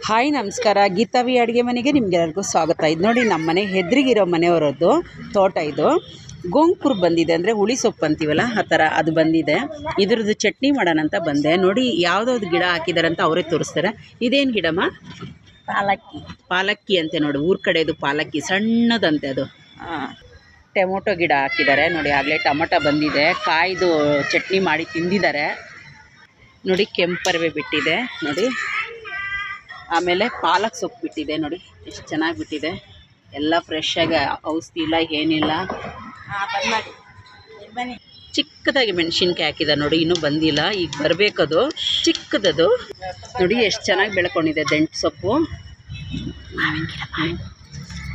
Hi ನಮಸ್ಕಾರ, ಗೀತಾವಿ ಅಡುಗೆ ಮನೆಗೆ ನಿಮಗೆಲ್ಲರಿಗೂ ಸ್ವಾಗತ. ಇದು ನೋಡಿ ನಮ್ಮ ಮನೆ ಎದುರಿಗಿರೋ ಮನೆಯವರದ್ದು ತೋಟ. ಇದು ಗೋಂಗೂರು ಬಂದಿದೆ, ಅಂದರೆ ಹುಳಿ ಸೊಪ್ಪು ಅಂತೀವಲ್ಲ ಆ ಥರ ಅದು ಬಂದಿದೆ. ಇದ್ರದ್ದು ಚಟ್ನಿ ಮಾಡೋಣ ಅಂತ ಬಂದೆ. ನೋಡಿ ಯಾವುದಾವ್ದು ಗಿಡ ಹಾಕಿದ್ದಾರೆ ಅಂತ ಅವರೇ ತೋರಿಸ್ತಾರೆ. ಇದೇನು ಗಿಡಮ್ಮ? ಪಾಲಕ್ಕಿ ಅಂತೆ ನೋಡಿ, ಊರ ಕಡೆದು ಪಾಲಕ್ಕಿ ಸಣ್ಣದಂತೆ ಅದು. ಟೊಮೊಟೊ ಗಿಡ ಹಾಕಿದ್ದಾರೆ ನೋಡಿ, ಆಗಲೇ ಟೊಮೊಟೊ ಬಂದಿದೆ, ಕಾಯ್ದು ಚಟ್ನಿ ಮಾಡಿ ತಿಂದಿದ್ದಾರೆ ನೋಡಿ. ಕೆಂಪರವೆ ಬಿಟ್ಟಿದೆ ನೋಡಿ, ಆಮೇಲೆ ಪಾಲಕ್ ಸೊಪ್ಪು ಬಿಟ್ಟಿದೆ ನೋಡಿ, ಎಷ್ಟು ಚೆನ್ನಾಗಿ ಬಿಟ್ಟಿದೆ. ಎಲ್ಲ ಫ್ರೆಶ್ಶಾಗಿ, ಔಷಧಿ ಇಲ್ಲ ಏನಿಲ್ಲ. ಚಿಕ್ಕದಾಗಿ ಮೆಣಸಿನ್ಕಾಯಿ ಹಾಕಿದೆ ನೋಡಿ, ಇನ್ನೂ ಬಂದಿಲ್ಲ, ಈಗ ಬರಬೇಕದು. ಚಿಕ್ಕದದು ನೋಡಿ, ಎಷ್ಟು ಚೆನ್ನಾಗಿ ಬೆಳ್ಕೊಂಡಿದೆ. ದಂಟು ಸೊಪ್ಪು,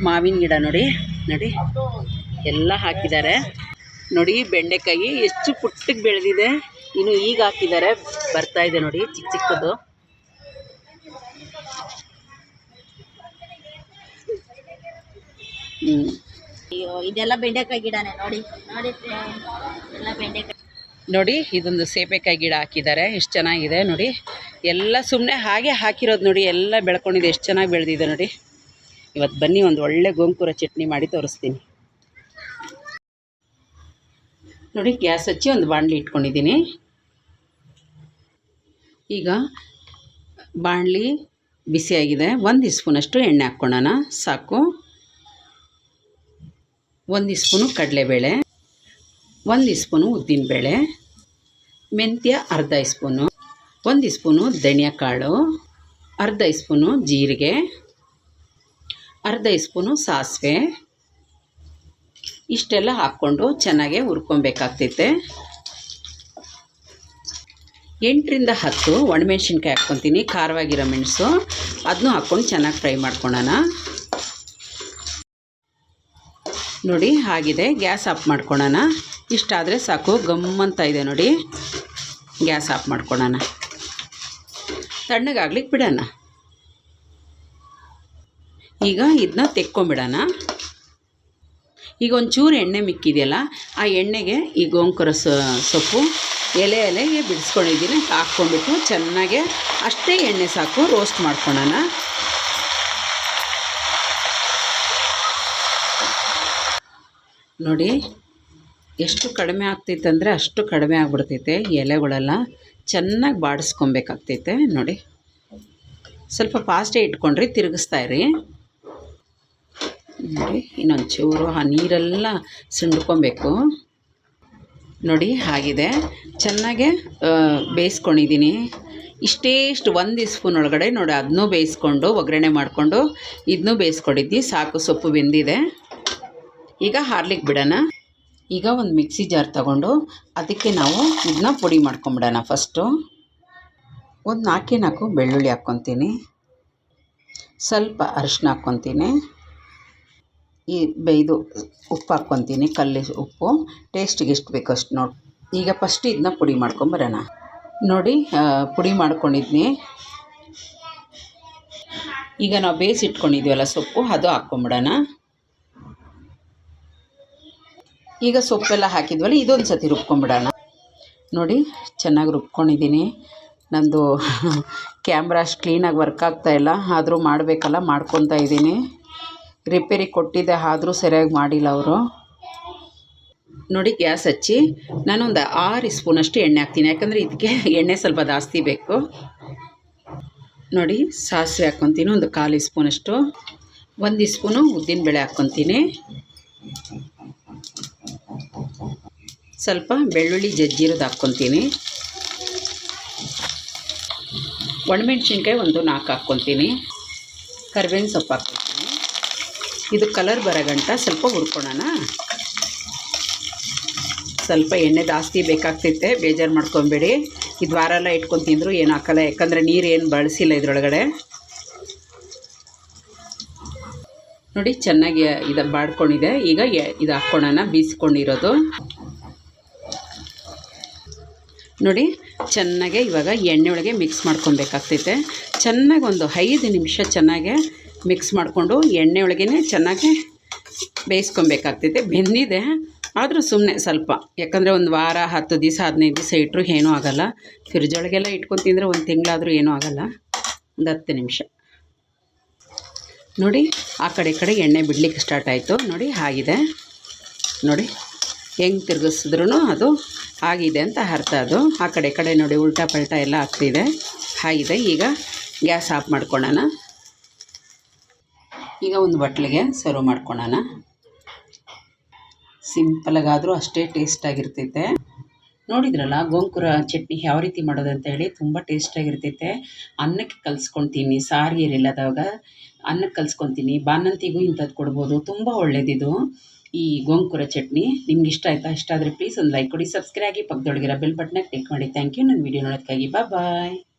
ಮಾವಿನ ಗಿಡ ನೋಡಿ ನೋಡಿ ಎಲ್ಲ ಹಾಕಿದ್ದಾರೆ ನೋಡಿ. ಬೆಂಡೆಕಾಯಿ ಎಷ್ಟು ಪುಟ್ಟಿಗೆ ಬೆಳೆದಿದೆ, ಇನ್ನು ಈಗ ಹಾಕಿದ್ದಾರೆ, ಬರ್ತಾ ಇದೆ ನೋಡಿ ಚಿಕ್ಕ ಚಿಕ್ಕದು. ಅಯ್ಯೋ, ಇದೆಲ್ಲ ಬೆಂಡೆಕಾಯಿ ಗಿಡನೇ ನೋಡಿ ನೋಡಿ ಎಲ್ಲ ಬೆಂಡೆಕಾಯಿ ನೋಡಿ. ಇದೊಂದು ಸೇಬೆಕಾಯಿ ಗಿಡ ಹಾಕಿದ್ದಾರೆ, ಎಷ್ಟು ಚೆನ್ನಾಗಿದೆ ನೋಡಿ. ಎಲ್ಲ ಸುಮ್ಮನೆ ಹಾಗೆ ಹಾಕಿರೋದು ನೋಡಿ, ಎಲ್ಲ ಬೆಳ್ಕೊಂಡಿದೆ, ಎಷ್ಟು ಚೆನ್ನಾಗಿ ಬೆಳೆದಿದೆ ನೋಡಿ. ಇವತ್ತು ಬನ್ನಿ ಒಂದು ಒಳ್ಳೆ ಗೋಂಗೂರ ಚಟ್ನಿ ಮಾಡಿ ತೋರಿಸ್ತೀನಿ ನೋಡಿ. ಗ್ಯಾಸ್ ಹಚ್ಚಿ ಒಂದು ಬಾಣಲಿ ಇಟ್ಕೊಂಡಿದ್ದೀನಿ. ಈಗ ಬಾಣಲಿ ಬಿಸಿಯಾಗಿದೆ, 1 ಸ್ಪೂನಷ್ಟು ಎಣ್ಣೆ ಹಾಕ್ಕೊಳ್ಳೋಣ ಸಾಕು. 1 ಸ್ಪೂನು ಕಡಲೆಬೇಳೆ, 1 ಸ್ಪೂನು ಉದ್ದಿನಬೇಳೆ, ಮೆಂತ್ಯ ಅರ್ಧ ಸ್ಪೂನು, 1 ಸ್ಪೂನು ಧನಿಯಾ ಕಾಳು, ಅರ್ಧ ಸ್ಪೂನು ಜೀರಿಗೆ, ಅರ್ಧ ಸ್ಪೂನು ಸಾಸಿವೆ. ಇಷ್ಟೆಲ್ಲ ಹಾಕ್ಕೊಂಡು ಚೆನ್ನಾಗೆ ಹುರ್ಕೊಬೇಕಾಗ್ತೈತೆ. 8 ರಿಂದ 10 ಒಣಮೆಣ್ಸಿನ್ಕಾಯಿ ಹಾಕ್ಕೊತೀನಿ, ಖಾರವಾಗಿರೋ ಮೆಣಸು, ಅದನ್ನೂ ಹಾಕ್ಕೊಂಡು ಚೆನ್ನಾಗಿ ಫ್ರೈ ಮಾಡ್ಕೊಳ್ಳೋಣ ನೋಡಿ. ಆಗಿದೆ, ಗ್ಯಾಸ್ ಆಫ್ ಮಾಡ್ಕೊಳ್ಳೋಣ. ಇಷ್ಟಾದರೆ ಸಾಕು, ಗಮ್ಮಂತ ಇದೆ ನೋಡಿ. ಗ್ಯಾಸ್ ಆಫ್ ಮಾಡ್ಕೊಳ್ಳೋಣ, ತಣ್ಣಗಾಗ್ಲಿಕ್ಕೆ ಬಿಡೋಣ. ಈಗ ಇದನ್ನ ತೆಕ್ಕೊಂಬಿಡೋಣ. ಈಗ ಒಂಚೂರು ಎಣ್ಣೆ ಮಿಕ್ಕಿದೆಯಲ್ಲ, ಆ ಎಣ್ಣೆಗೆ ಈ ಗೋಂಗೂರ ಸೊಪ್ಪು ಎಲೆಗೆ ಬಿಡಿಸ್ಕೊಂಡಿದ್ದೀನಿ, ಹಾಕ್ಕೊಂಡ್ಬಿಟ್ಟು ಚೆನ್ನಾಗೆ ಅಷ್ಟೇ ಎಣ್ಣೆ ಸಾಕು, ರೋಸ್ಟ್ ಮಾಡ್ಕೊಳ್ಳೋಣ. ನೋಡಿ ಎಷ್ಟು ಕಡಿಮೆ ಆಗ್ತೈತೆ ಅಷ್ಟು ಕಡಿಮೆ ಆಗಿಬಿಡ್ತೈತೆ. ಎಲೆಗಳೆಲ್ಲ ಚೆನ್ನಾಗಿ ಬಾಡಿಸ್ಕೊಬೇಕಾಗ್ತೈತೆ ನೋಡಿ. ಸ್ವಲ್ಪ ಫಾಸ್ಟೇ ಇಟ್ಕೊಂಡ್ರಿ, ತಿರುಗಿಸ್ತಾಯಿರಿ ನೋಡಿ. ಇನ್ನೊಂಚೂರು ಆ ನೀರೆಲ್ಲ ಸುಂಡ್ಕೊಬೇಕು ನೋಡಿ. ಆಗಿದೆ, ಚೆನ್ನಾಗೆ ಬೇಯಿಸ್ಕೊಂಡಿದ್ದೀನಿ. ಇಷ್ಟು 1 ಸ್ಪೂನ್ ಒಳಗಡೆ ನೋಡಿ, ಅದನ್ನೂ ಬೇಯಿಸ್ಕೊಂಡು ಒಗ್ಗರಣೆ ಮಾಡಿಕೊಂಡು ಇದನ್ನೂ ಬೇಯಿಸ್ಕೊಂಡಿದ್ದಿ ಸಾಕು. ಸೊಪ್ಪು ಬೆಂದಿದೆ, ಈಗ ಹಾರ್ಲಿಕ್ಕೆ ಬಿಡೋಣ. ಈಗ ಒಂದು ಮಿಕ್ಸಿ ಜಾರ್ ತಗೊಂಡು ಅದಕ್ಕೆ ನಾವು ಇದನ್ನ ಪುಡಿ ಮಾಡ್ಕೊಂಬಿಡೋಣ. ಫಸ್ಟು ಒಂದು 4 ಬೆಳ್ಳುಳ್ಳಿ ಹಾಕ್ಕೊತೀನಿ, ಸ್ವಲ್ಪ ಅರಿಶಿನ ಹಾಕ್ಕೊತೀನಿ, ಇದು ಉಪ್ಪು ಹಾಕ್ಕೊತೀನಿ, ಕಲ್ಲಿ ಉಪ್ಪು, ಟೇಸ್ಟಿಗೆ ಎಷ್ಟು ಬೇಕೋ ಅಷ್ಟು ನೋಡಿ. ಈಗ ಫಸ್ಟ್ ಇದನ್ನ ಪುಡಿ ಮಾಡ್ಕೊಂಬರೋಣ ನೋಡಿ. ಪುಡಿ ಮಾಡ್ಕೊಂಡಿದ್ನಿ. ಈಗ ನಾವು ಬೇಯಿಸಿಟ್ಕೊಂಡಿದ್ದೀವಲ್ಲ ಸೊಪ್ಪು, ಅದು ಹಾಕ್ಕೊಂಬಿಡೋಣ. ಈಗ ಸೊಪ್ಪೆಲ್ಲ ಹಾಕಿದ್ವಲ್ಲ, ಇದೊಂದು ಸತಿ ರುಬ್ಕೊಂಬಿಡೋಣ ನೋಡಿ. ಚೆನ್ನಾಗಿ ರುಬ್ಕೊಂಡಿದ್ದೀನಿ. ನಂದು ಕ್ಯಾಮ್ರಾ ಅಷ್ಟು ಕ್ಲೀನಾಗಿ ವರ್ಕ್ ಆಗ್ತಾಯಿಲ್ಲ, ಆದರೂ ಮಾಡಬೇಕಲ್ಲ, ಮಾಡ್ಕೊತಾ ಇದ್ದೀನಿ. ರಿಪೇರಿ ಕೊಟ್ಟಿದ್ದೆ, ಆದರೂ ಸರಿಯಾಗಿ ಮಾಡಿಲ್ಲ ಅವರು ನೋಡಿ. ಗ್ಯಾಸ್ ಹಚ್ಚಿ ನಾನೊಂದು 6 ಸ್ಪೂನಷ್ಟು ಎಣ್ಣೆ ಹಾಕ್ತೀನಿ, ಯಾಕಂದರೆ ಇದಕ್ಕೆ ಎಣ್ಣೆ ಸ್ವಲ್ಪ ಜಾಸ್ತಿ ಬೇಕು ನೋಡಿ. ಸಾಸಿವೆ ಹಾಕ್ಕೊತೀನಿ, ಒಂದು 1/4 ಸ್ಪೂನಷ್ಟು, 1 ಸ್ಪೂನು ಉದ್ದಿನಬೇಳೆ ಹಾಕ್ಕೊತೀನಿ, ಸ್ವಲ್ಪ ಬೆಳ್ಳುಳ್ಳಿ ಜಜ್ಜಿರೋದು ಹಾಕ್ಕೊತೀನಿ, ಒಣಮೆಣ್ಸಿನ್ಕಾಯಿ ಒಂದು 4 ಹಾಕ್ಕೊತೀನಿ, ಕರಿಬೇವಿನ ಸೊಪ್ಪು ಹಾಕ್ಕೊತೀನಿ. ಇದು ಕಲರ್ ಬರೋ ಗಂಟ ಸ್ವಲ್ಪ ಹುರ್ಕೊಳ್ಳೋಣ. ಸ್ವಲ್ಪ ಎಣ್ಣೆ ಜಾಸ್ತಿ ಬೇಕಾಗ್ತೈತೆ, ಬೇಜಾರು ಮಾಡ್ಕೊಬೇಡಿ. ಇದು ವಾರ ಎಲ್ಲ ಇಟ್ಕೊಂಡು ತಿಂದರೂ ಏನು ಹಾಕಲ್ಲ, ಯಾಕಂದರೆ ನೀರು ಏನು ಬಳಸಿಲ್ಲ ಇದರೊಳಗಡೆ ನೋಡಿ. ಚೆನ್ನಾಗಿ ಇದು ಬಾಡ್ಕೊಂಡಿದೆ. ಈಗ ಇದು ಹಾಕ್ಕೊಳ್ಳೋಣ, ಬೀಸ್ಕೊಂಡಿರೋದು ನೋಡಿ. ಚೆನ್ನಾಗೆ ಇವಾಗ ಎಣ್ಣೆ ಒಳಗೆ ಮಿಕ್ಸ್ ಮಾಡ್ಕೊಬೇಕಾಗ್ತೈತೆ. ಚೆನ್ನಾಗಿ ಒಂದು 5 ನಿಮಿಷ ಚೆನ್ನಾಗೆ ಮಿಕ್ಸ್ ಮಾಡಿಕೊಂಡು ಎಣ್ಣೆ ಒಳಗೇ ಚೆನ್ನಾಗಿ ಬೇಯಿಸ್ಕೊಬೇಕಾಗ್ತೈತೆ. ಬೆಂದಿದೆ, ಆದರೂ ಸುಮ್ಮನೆ ಸ್ವಲ್ಪ, ಯಾಕಂದರೆ ಒಂದು ವಾರ 10 ದಿವಸ 15 ದಿವಸ ಇಟ್ಟರು ಏನೂ ಆಗೋಲ್ಲ. ಫ್ರಿಜ್ ಒಳಗೆಲ್ಲ ಇಟ್ಕೊಂಡು ತಿಂದರೆ 1 ತಿಂಗಳಾದರೂ ಏನೂ ಆಗೋಲ್ಲ. ಒಂದು 10 ನಿಮಿಷ ನೋಡಿ ಆ ಕಡೆ ಈ ಕಡೆ ಎಣ್ಣೆ ಬಿಡಲಿಕ್ಕೆ ಸ್ಟಾರ್ಟ್ ಆಯಿತು. ನೋಡಿ ಆಗಿದೆ. ನೋಡಿ ಹೆಂಗೆ ತಿರುಗಿಸಿದ್ರೂ ಅದು ಆಗಿದೆ ಅಂತ ಅರ್ಥ. ಅದು ಆ ಕಡೆ ಈ ಕಡೆ ನೋಡಿ ಉಲ್ಟಾ ಪಲ್ಟಾ ಎಲ್ಲ ಆಗ್ತಿದೆ. ಆಗಿದೆ. ಈಗ ಗ್ಯಾಸ್ ಆಫ್ ಮಾಡ್ಕೊಳ್ಳೋಣ. ಈಗ ಒಂದು ಬಟ್ಲಿಗೆ ಸರ್ವ್ ಮಾಡ್ಕೊಳ್ಳೋಣ. ಸಿಂಪಲಾಗಾದರೂ ಅಷ್ಟೇ ಟೇಸ್ಟಾಗಿರ್ತೈತೆ. ನೋಡಿದ್ರಲ್ಲ ಗೋಂಗೂರ ಚಟ್ನಿ ಯಾವ ರೀತಿ ಮಾಡೋದು ಅಂತೇಳಿ, ತುಂಬ ಟೇಸ್ಟಾಗಿರ್ತೈತೆ. ಅನ್ನಕ್ಕೆ ಕಲಿಸ್ಕೊತೀನಿ, ಸಾರು ಏನಿಲ್ಲದಾಗ ಅನ್ನಕ್ಕೆ ಕಲಿಸ್ಕೊತೀನಿ. ಬಾಣಂತಿಗೂ ಇಂಥದ್ದು ಕೊಡ್ಬೋದು, ತುಂಬ ಒಳ್ಳೇದಿದು ಈ ಗೋಂಗೂರ ಚಟ್ನಿ. ನಿಮ್ಗೆ ಇಷ್ಟ ಆಯಿತಾ? ಇಷ್ಟ ಆದರೆ ಪ್ಲೀಸ್ ಒಂದು ಲೈಕ್ ಕೊಡಿ, ಸಬ್ಸ್ಕ್ರೈಬ್ ಆಗಿ, ಪಕ್ಕದೊಳಗಿರೋ ಬೆಲ್ ಬಟನ್ನ ಕ್ಲಿಕ್ ಮಾಡಿ. ಥ್ಯಾಂಕ್ ಯು ನನ್ನ ವೀಡಿಯೋ ನೋಡೋದಕ್ಕಾಗಿ. ಬಾಯ್.